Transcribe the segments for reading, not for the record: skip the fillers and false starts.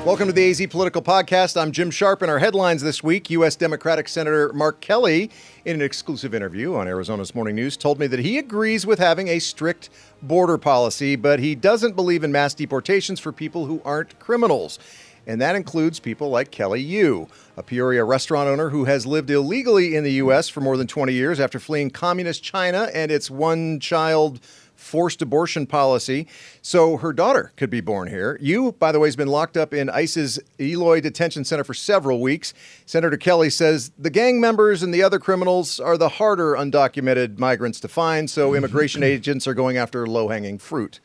Welcome to the AZ Political Podcast. I'm Jim Sharpe, and our headlines this week: U.S. Democratic Senator Mark Kelly, in an exclusive interview on Arizona's Morning News, told me that he agrees with having a strict border policy, but he doesn't believe in mass deportations for people who aren't criminals. And that includes people like Kimberly Yee, a Peoria restaurant owner who has lived illegally in the U.S. for more than 20 years after fleeing communist China and its one-child forced abortion policy, so her daughter could be born here. Yee, by the way, has been locked up in ICE's Eloy Detention Center for several weeks. Senator Kelly says the gang members and the other criminals are the harder undocumented migrants to find, so immigration agents are going after low-hanging fruit.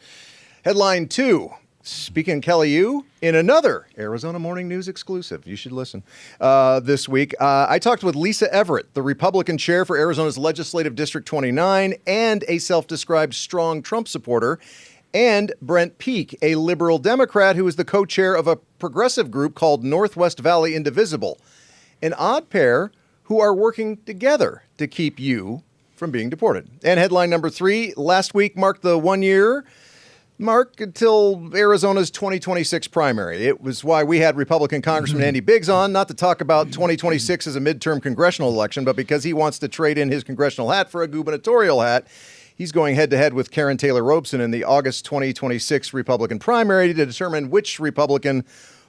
Headline 2. Speaking of Kimberly Yee, in another Arizona Morning News exclusive, you should listen, this week, I talked with Lisa Everett, the Republican chair for Arizona's Legislative District 29 and a self-described strong Trump supporter, and Brent Peake, a liberal Democrat who is the co-chair of a progressive group called Northwest Valley Indivisible, an odd pair who are working together to keep you from being deported. And headline number 3, last week marked the 1-year mark until Arizona's 2026 primary. It was why we had Republican Congressman Andy Biggs on, not to talk about 2026 as a midterm congressional election, but because he wants to trade in his congressional hat for a gubernatorial hat. He's going head-to-head with Karen Taylor Robeson in the August 2026 Republican primary to determine which Republican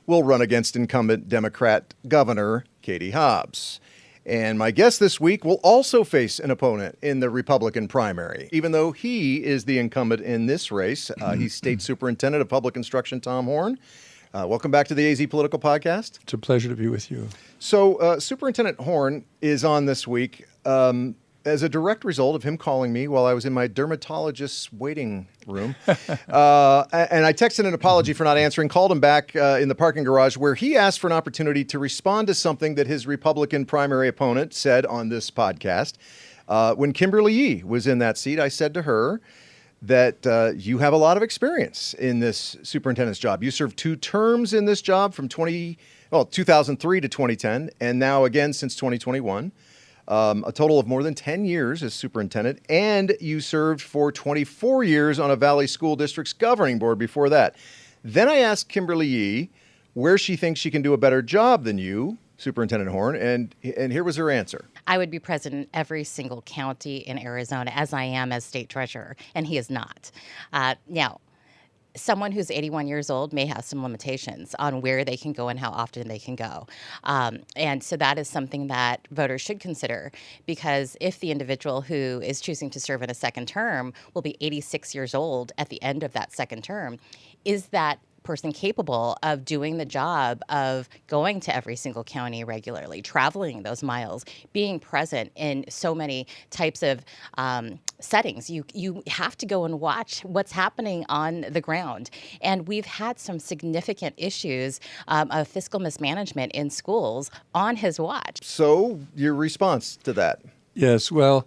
will run against incumbent Democrat Governor Katie Hobbs. And my guest this week will also face an opponent in the Republican primary, even though he is the incumbent in this race. He's State Superintendent of Public Instruction, Tom Horne. Welcome back to the AZ Political Podcast. It's a pleasure to be with you. So Superintendent Horne is on this week as a direct result of him calling me while I was in my dermatologist's waiting room. And I texted an apology for not answering, called him back in the parking garage where he asked for an opportunity to respond to something that his Republican primary opponent said on this podcast. When Kimberly Yee was in that seat, I said to her that you have a lot of experience in this superintendent's job. You served 2 terms in this job from 2003 to 2010, and now again since 2021. A total of more than 10 years as superintendent, and you served for 24 years on a Valley School District's governing board before that. Then I asked Kimberly Yee where she thinks she can do a better job than you, Superintendent Horne, and here was her answer. I would be president in every single county in Arizona, as I am as state treasurer, and he is not. Now, someone who's 81 years old may have some limitations on where they can go and how often they can go. And so that is something that voters should consider, because if the individual who is choosing to serve in a second term will be 86 years old at the end of that second term, is that person capable of doing the job of going to every single county regularly, traveling those miles, being present in so many types of settings? You have to go and watch what's happening on the ground. And we've had some significant issues of fiscal mismanagement in schools on his watch. So your response to that? Yes, well,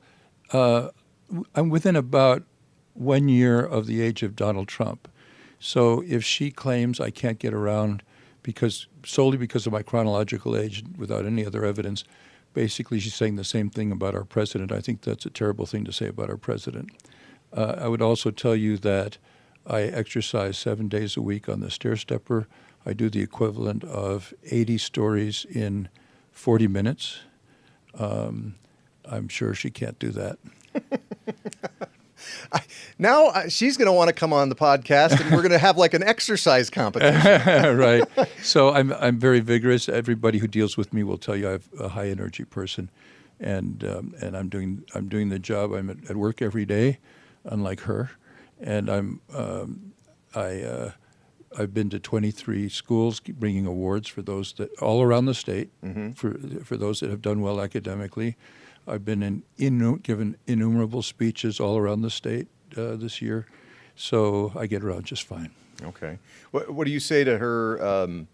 I'm within about 1 year of the age of Donald Trump. So if she claims I can't get around solely because of my chronological age without any other evidence, basically she's saying the same thing about our president. I think that's a terrible thing to say about our president. I would also tell you that I exercise 7 days a week on the stair stepper. I do the equivalent of 80 stories in 40 minutes. I'm sure she can't do that. Now she's going to want to come on the podcast, and we're going to have like an exercise competition. Right. So I'm very vigorous. Everybody who deals with me will tell you I'm a high energy person, and I'm doing the job. I'm at work every day, unlike her, and I've been to 23 schools, bringing awards for those that all around the state, for those that have done well academically. I've been given innumerable speeches all around the state this year, so I get around just fine. Okay. What do you say to her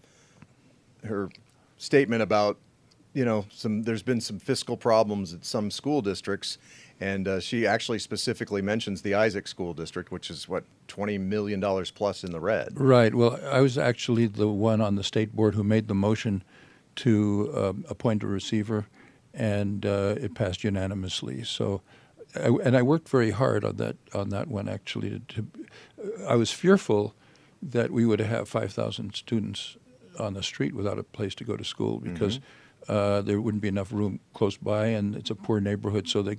her statement about, there's been some fiscal problems at some school districts, and she actually specifically mentions the Isaac School District, which is, $20 million plus in the red? Right. Well, I was actually the one on the state board who made the motion to appoint a receiver, and it passed unanimously. So, I worked very hard on that one actually. I was fearful that we would have 5,000 students on the street without a place to go to school because there wouldn't be enough room close by, and it's a poor neighborhood, so they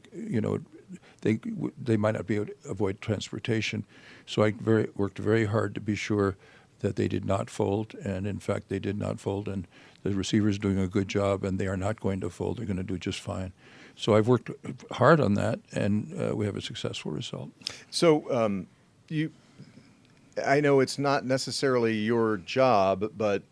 might not be able to avoid transportation. So I worked very hard to be sure that they did not fold, and in fact they did not fold, and the receiver is doing a good job, and they are not going to fold. They're going to do just fine. So I've worked hard on that, and we have a successful result. So I know it's not necessarily your job, but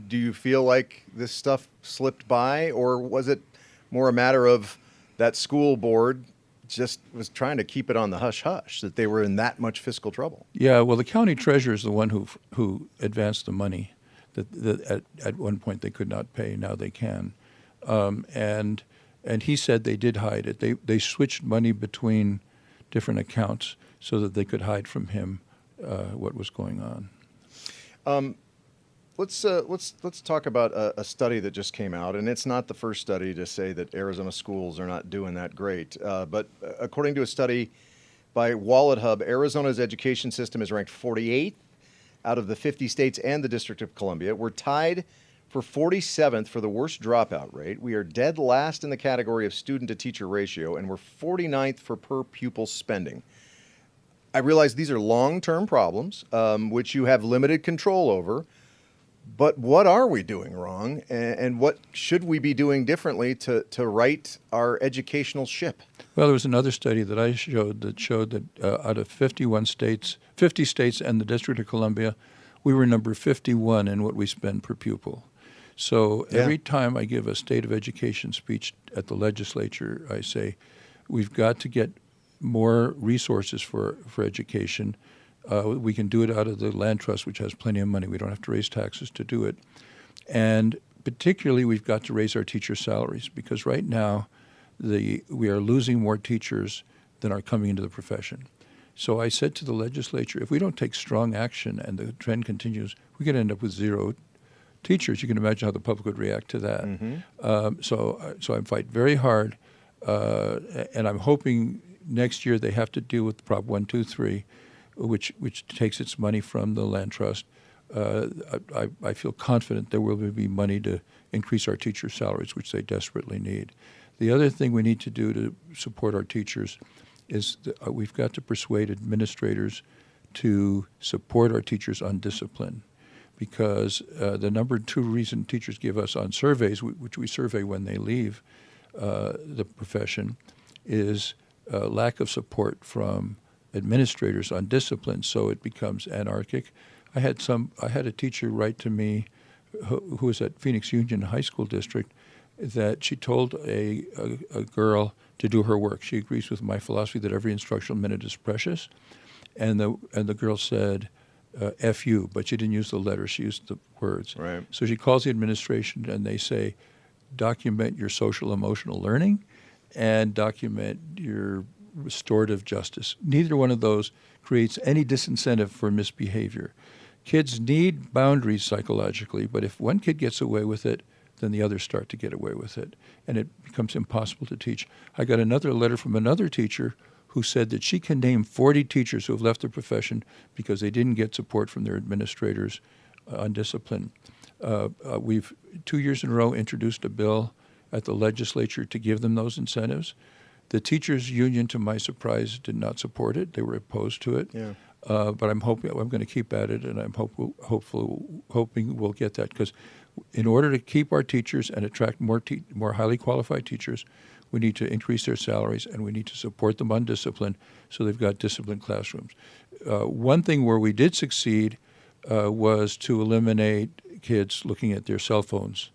do you feel like this stuff slipped by, or was it more a matter of that school board just was trying to keep it on the hush-hush, that they were in that much fiscal trouble? Yeah, well, the county treasurer is the one who advanced the money that at one point they could not pay. Now they can. And he said they did hide it. They switched money between different accounts so that they could hide from him what was going on. Let's talk about a study that just came out, and it's not the first study to say that Arizona schools are not doing that great. But according to a study by Wallet Hub, Arizona's education system is ranked 48th out of the 50 states and the District of Columbia. We're tied for 47th for the worst dropout rate. We are dead last in the category of student-to-teacher ratio, and we're 49th for per pupil spending. I realize these are long-term problems, which you have limited control over. But what are we doing wrong, and what should we be doing differently to right our educational ship? Well, there was another study that I showed that out of 50 states and the District of Columbia, we were number 51 in what we spend per pupil. So every time I give a state of education speech at the legislature, I say we've got to get more resources for education. We can do it out of the land trust, which has plenty of money. We don't have to raise taxes to do it. And particularly, we've got to raise our teacher salaries because right now we are losing more teachers than are coming into the profession. So I said to the legislature, if we don't take strong action and the trend continues, we could end up with 0 teachers. You can imagine how the public would react to that. Mm-hmm. So I fight very hard, and I'm hoping next year they have to deal with Prop 123, which takes its money from the land trust. I feel confident there will be money to increase our teacher salaries, which they desperately need. The other thing we need to do to support our teachers is we've got to persuade administrators to support our teachers on discipline, because the number 2 reason teachers give us on surveys, which we survey when they leave the profession, is lack of support from administrators on discipline, so it becomes anarchic. I had a teacher write to me who was at Phoenix Union High School District that she told a girl to do her work. She agrees with my philosophy that every instructional minute is precious, and the girl said, F you, but she didn't use the letters, she used the words. Right. So she calls the administration and they say, document your social emotional learning and document your restorative justice. Neither one of those creates any disincentive for misbehavior. Kids need boundaries psychologically, but if one kid gets away with it, then the others start to get away with it, and it becomes impossible to teach. I got another letter from another teacher who said that she can name 40 teachers who have left the profession because they didn't get support from their administrators on discipline. We've 2 years in a row introduced a bill at the legislature to give them those incentives. The teachers' union, to my surprise, did not support it. They were opposed to it. Yeah. But I'm going to keep at it, and I'm hoping we'll get that, because in order to keep our teachers and attract more highly qualified teachers, we need to increase their salaries, and we need to support them on discipline so they've got disciplined classrooms. One thing where we did succeed was to eliminate kids looking at their cell phones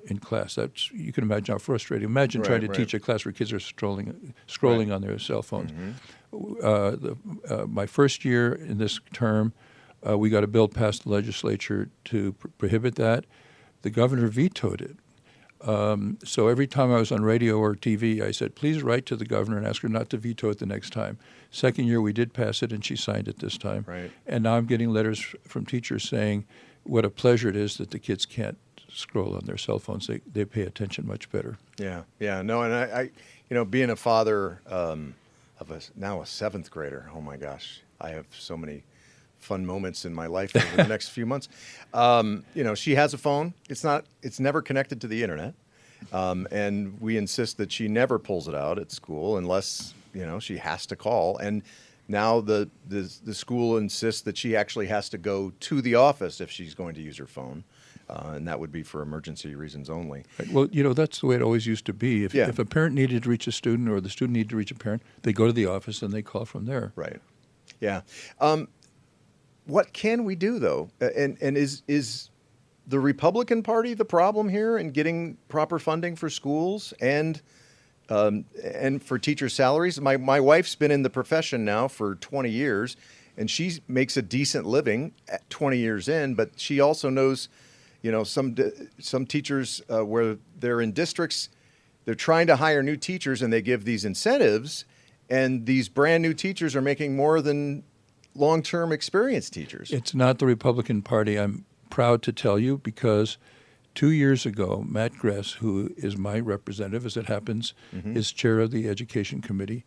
in class. You can imagine how frustrating. Imagine trying to teach a class where kids are scrolling on their cell phones. Mm-hmm. My first year in this term, we got a bill passed the legislature to prohibit that. The governor vetoed it. So every time I was on radio or TV, I said, please write to the governor and ask her not to veto it the next time. Second year, we did pass it, and she signed it this time. Right. And now I'm getting letters from teachers saying what a pleasure it is that the kids can't scroll on their cell phones. They pay attention much better. Yeah. No, and I being a father of now a 7th grader, oh my gosh, I have so many fun moments in my life over the next few months. She has a phone. It's never connected to the internet. And we insist that she never pulls it out at school unless, she has to call. And now the school insists that she actually has to go to the office if she's going to use her phone. And that would be for emergency reasons only. Right. Well, that's the way it always used to be. If a parent needed to reach a student or the student needed to reach a parent, they go to the office and they call from there. Right. Yeah. What can we do, though? And is the Republican Party the problem here in getting proper funding for schools and for teacher salaries? My wife's been in the profession now for 20 years, and she makes a decent living at 20 years in, but she also knows, some teachers where they're in districts, they're trying to hire new teachers, and they give these incentives, and these brand new teachers are making more than long-term experienced teachers. It's not the Republican Party, I'm proud to tell you, because 2 years ago, Matt Gress, who is my representative, as it happens, is chair of the Education Committee.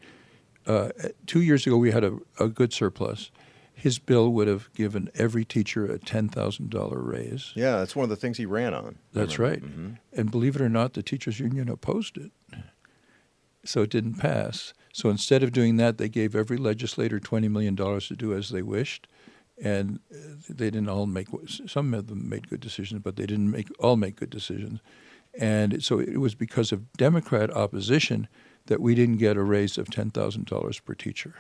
2 years ago, we had a good surplus. His bill would have given every teacher a $10,000 raise. Yeah, that's one of the things he ran on. That's right. Mm-hmm. And believe it or not, the teachers union opposed it. So it didn't pass. So instead of doing that, they gave every legislator $20 million to do as they wished. And they didn't all some of them made good decisions, but they didn't all make good decisions. And so it was because of Democrat opposition that we didn't get a raise of $10,000 per teacher.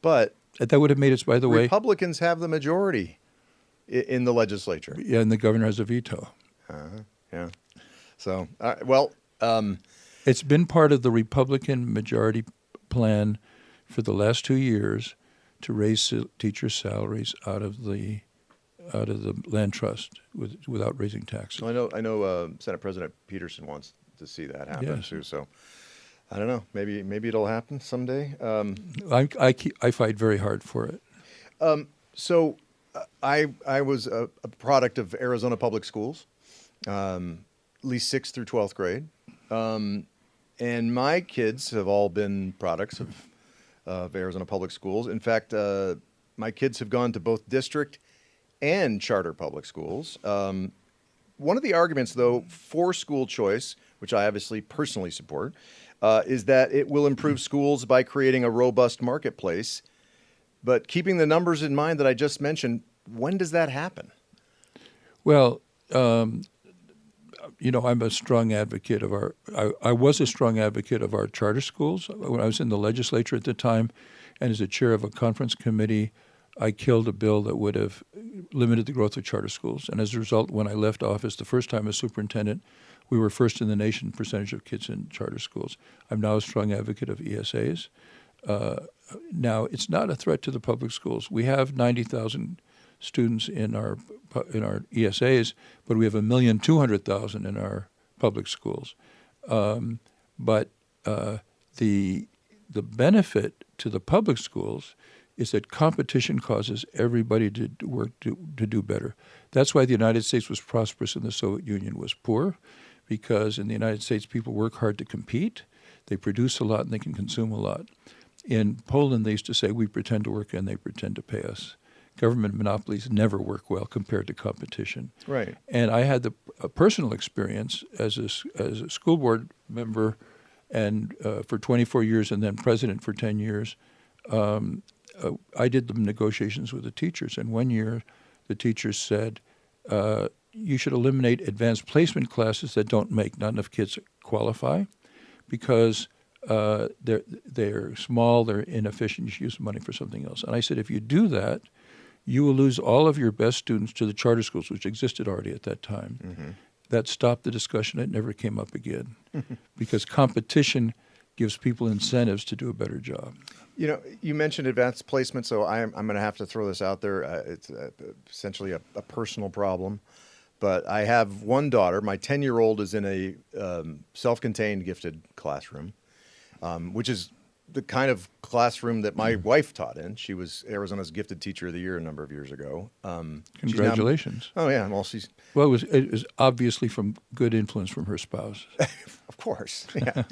But that would have made us, by the way. Republicans have the majority in the legislature. Yeah, and the governor has a veto. Yeah. So, it's been part of the Republican majority plan for the last 2 years to raise teacher salaries out of the land trust without raising taxes. Well, I know Senate President Peterson wants to see that happen too. So I don't know. Maybe it'll happen someday. I fight very hard for it. So I was a product of Arizona Public Schools, at least 6th through 12th grade. And my kids have all been products of Arizona Public Schools. In fact, my kids have gone to both district and charter public schools. One of the arguments, though, for school choice, which I obviously personally support, is that it will improve schools by creating a robust marketplace. But keeping the numbers in mind that I just mentioned, when does that happen? Well, I'm a strong advocate of I was a strong advocate of our charter schools. When I was in the legislature at the time and as a chair of a conference committee, I killed a bill that would have limited the growth of charter schools. And as a result, when I left office the first time as superintendent, we were first in the nation percentage of kids in charter schools. I'm now a strong advocate of ESAs. Now, it's not a threat to the public schools. We have 90,000 students in our ESAs, but we have 1,200,000 in our public schools. But the benefit to the public schools is that competition causes everybody to work to do better. That's why the United States was prosperous and the Soviet Union was poor, because in the United States people work hard to compete, they produce a lot and they can consume a lot. In Poland they used to say, we pretend to work and they pretend to pay us. Government monopolies never work well compared to competition. Right. And I had a personal experience as a school board member and for 24 years and then president for 10 years. I did the negotiations with the teachers, and one year the teachers said, you should eliminate advanced placement classes that don't make not enough kids qualify because they're small, they're inefficient, you should use the money for something else. And I said, if you do that, you will lose all of your best students to the charter schools, which existed already at that time. Mm-hmm. That stopped the discussion. It never came up again because competition gives people incentives to do a better job. You mentioned advanced placement, so I'm going to have to throw this out there. It's essentially a personal problem. But I have one daughter. My 10-year-old is in a self-contained gifted classroom, which is the kind of classroom that my wife taught in. She was Arizona's Gifted Teacher of the Year a number of years ago. Congratulations. She's Well, it was obviously from good influence from her spouse. of course, yeah,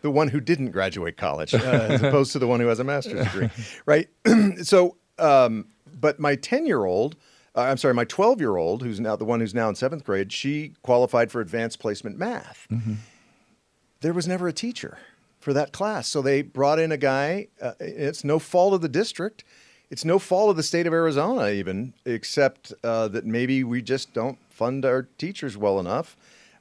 the one who didn't graduate college, as opposed to the one who has a master's degree, right? So, but my 10-year-old. My 12-year-old, who's now in 7th grade, she qualified for advanced placement math. Mm-hmm. There was never a teacher for that class. So they brought in a guy. It's no fault of the district. It's no fault of the state of Arizona even, except that maybe we just don't fund our teachers well enough.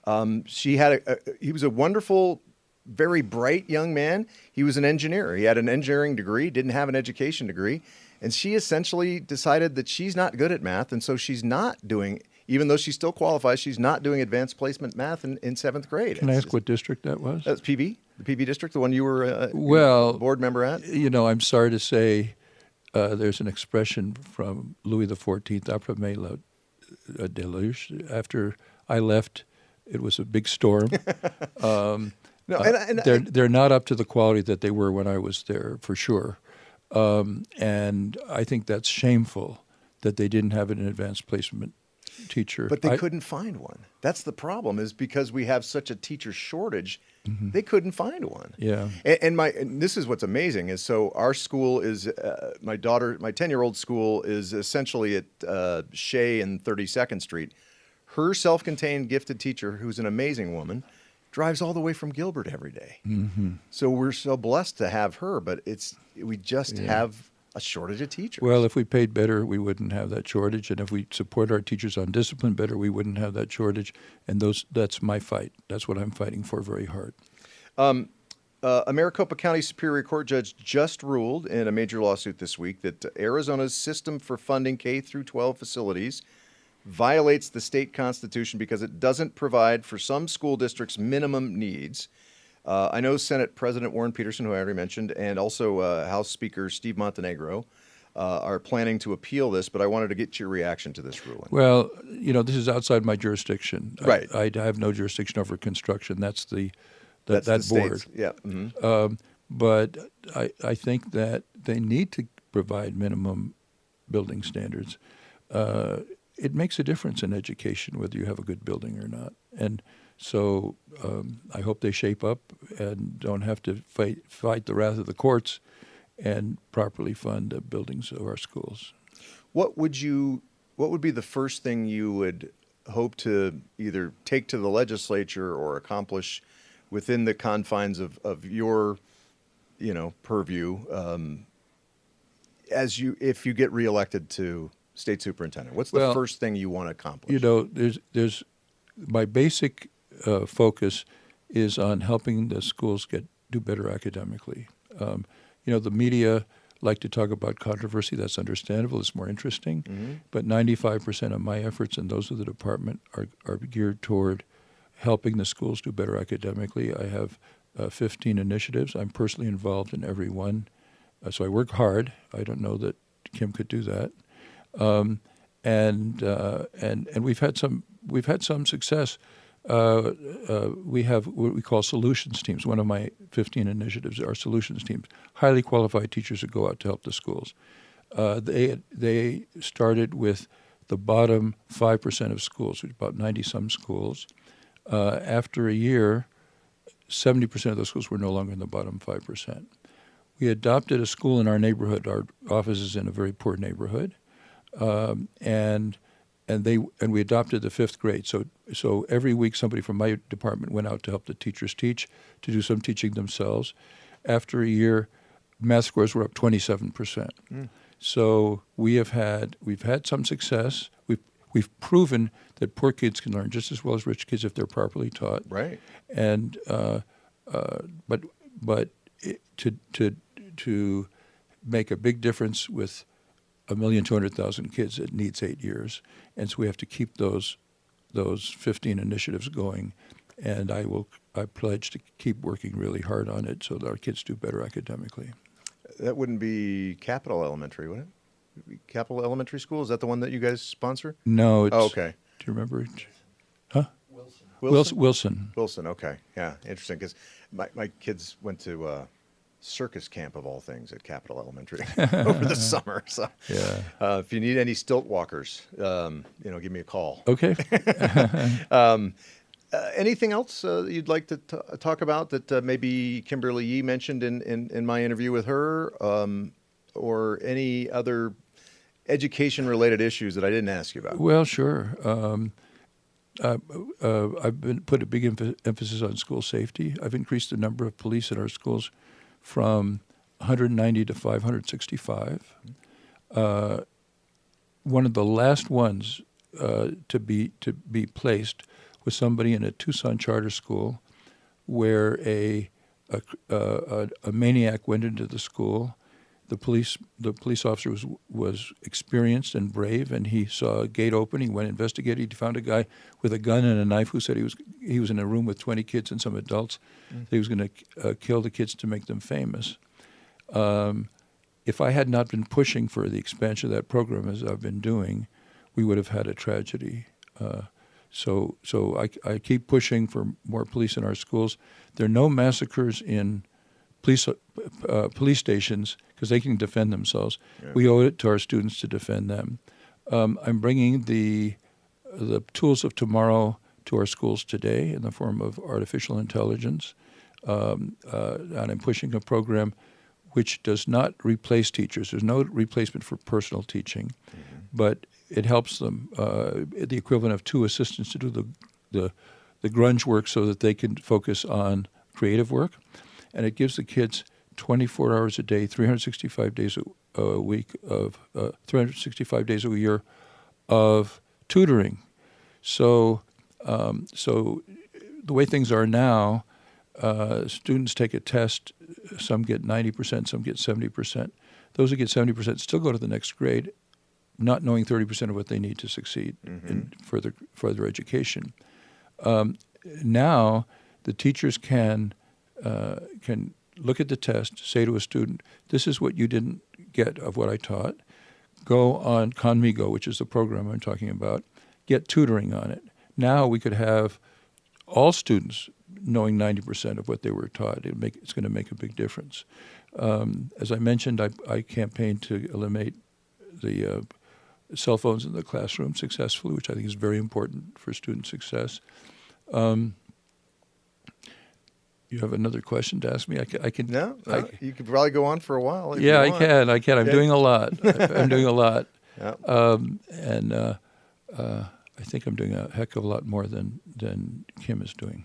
He was a wonderful, very bright young man. He was an engineer. He had an engineering degree, didn't have an education degree. And she essentially decided that she's not good at math, and so she's not doing, even though she still qualifies, she's not doing advanced placement math in 7th grade. Can I ask what district that was? That's PV, the PV district, the one you were a board member at? I'm sorry to say there's an expression from Louis XIV, après la déluge. After I left, it was a big storm. They're not up to the quality that they were when I was there, for sure. And I think that's shameful that they didn't have an advanced placement teacher. But they couldn't find one. That's the problem, is because we have such a teacher shortage, they couldn't find one. Yeah. And this is what's amazing is, so our school is, my 10-year-old school is essentially at Shea and 32nd Street. Her self-contained gifted teacher, who's an amazing woman, drives all the way from Gilbert every day. Mm-hmm. So we're so blessed to have her, but we just have a shortage of teachers. Well, if we paid better, we wouldn't have that shortage. And if we support our teachers on discipline better, we wouldn't have that shortage. And that's my fight. That's what I'm fighting for very hard. A Maricopa County Superior Court judge just ruled in a major lawsuit this week that Arizona's system for funding K through 12 facilities violates the state constitution because it doesn't provide for some school districts' minimum needs. I know Senate President Warren Peterson, who I already mentioned, and also House Speaker Steve Montenegro are planning to appeal this, but I wanted to get your reaction to this ruling. Well, this is outside my jurisdiction. Right. I have no jurisdiction over construction. That's that the board. state's, yeah. Mm-hmm. But I think that they need to provide minimum building standards. It makes a difference in education whether you have a good building or not. And so I hope they shape up and don't have to fight the wrath of the courts and properly fund the buildings of our schools. What would be the first thing you would hope to either take to the legislature or accomplish within the confines of your, purview, if you get reelected to state superintendent? What's the first thing you want to accomplish? There's my basic focus is on helping the schools do better academically. The media like to talk about controversy. That's understandable. It's more interesting. Mm-hmm. But 95% of my efforts and those of the department are geared toward helping the schools do better academically. I have 15 initiatives. I'm personally involved in every one. So I work hard. I don't know that Kim could do that. And we've had some success. We have what we call solutions teams. One of my 15 initiatives are solutions teams, highly qualified teachers who go out to help the schools. They started with the bottom 5% of schools, which is about 90-some schools. After a year, 70% of those schools were no longer in the bottom 5%. We adopted a school in our neighborhood. Our office is in a very poor neighborhood. And we adopted the 5th grade. So every week somebody from my department went out to help the teachers teach, to do some teaching themselves. After a year, math scores were up 27%. Mm. So we've had some success. We've proven that poor kids can learn just as well as rich kids if they're properly taught. Right. And to make a big difference with 1,200,000 kids, it needs 8 years, and so we have to keep those 15 initiatives going. And I pledge to keep working really hard on it so that our kids do better academically. That wouldn't be Capital Elementary, would it? Capital Elementary School, is that the one that you guys sponsor? No. It's, okay. Do you remember it? Huh? Wilson. Wilson. Wilson. Okay. Yeah. Interesting, because my kids went to circus camp of all things at Capitol Elementary over the summer. So if you need any stilt walkers, give me a call. Okay. Anything else you'd like to talk about that maybe Kimberly Yee mentioned in my interview with her, or any other education-related issues that I didn't ask you about? Well, sure. I've put a big emphasis on school safety. I've increased the number of police in our schools from 190 to 565. One of the last ones to be placed was somebody in a Tucson charter school where a maniac went into the school. The police officer was experienced and brave, and he saw a gate open. He went investigated. He found a guy with a gun and a knife who said he was in a room with 20 kids and some adults. He was going to kill the kids to make them famous. If I had not been pushing for the expansion of that program as I've been doing, we would have had a tragedy. So I keep pushing for more police in our schools. There are no massacres in police stations because they can defend themselves. Yeah. We owe it to our students to defend them. I'm bringing the tools of tomorrow to our schools today in the form of artificial intelligence, and I'm pushing a program which does not replace teachers. There's no replacement for personal teaching, but it helps them, the equivalent of 2 assistants to do the grunge work so that they can focus on creative work. And it gives the kids 24 hours a day, 365 days a week of 365 days a year of tutoring. So the way things are now, students take a test. Some get 90%, some get 70%. Those who get 70% still go to the next grade, not knowing 30% of what they need to succeed in further education. Now, the teachers can look at the test, say to a student, this is what you didn't get of what I taught. Go on Conmigo, which is the program I'm talking about, get tutoring on it. Now we could have all students knowing 90% of what they were taught. It's going to make a big difference. As I mentioned, I campaigned to eliminate the cell phones in the classroom successfully, which I think is very important for student success. You have another question to ask me? I can. No, you could probably go on for a while. Yeah, I can. I'm doing a lot. I'm doing a lot. Yeah. And I think I'm doing a heck of a lot more than Kim is doing.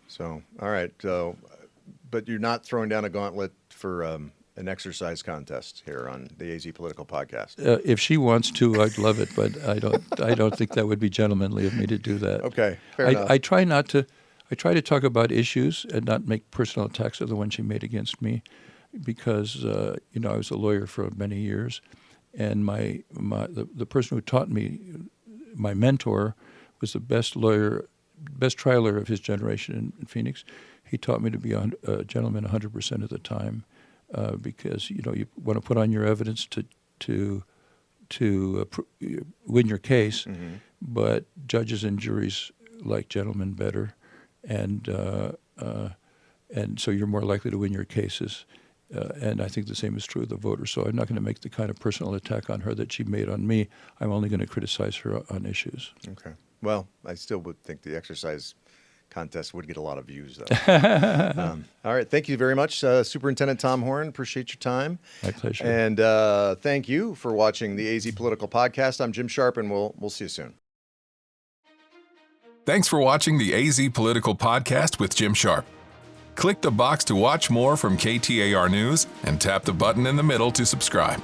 So, all right. But you're not throwing down a gauntlet for an exercise contest here on the AZ Political Podcast. If she wants to, I'd love it, but I don't think that would be gentlemanly of me to do that. Okay, fair enough. I try to talk about issues and not make personal attacks of the one she made against me, because I was a lawyer for many years, and the person who taught me, my mentor, was the best trial lawyer of his generation in Phoenix. He taught me to be a gentleman 100% of the time, because you want to put on your evidence to win your case, but judges and juries like gentlemen better. And so you're more likely to win your cases. And I think the same is true of the voters. So I'm not going to make the kind of personal attack on her that she made on me. I'm only going to criticize her on issues. Okay. Well, I still would think the exercise contest would get a lot of views, though. All right. Thank you very much, Superintendent Tom Horne. Appreciate your time. My pleasure. And thank you for watching the AZ Political Podcast. I'm Jim Sharpe, and we'll see you soon. Thanks for watching the AZ Political Podcast with Jim Sharpe. Click the box to watch more from KTAR News and tap the button in the middle to subscribe.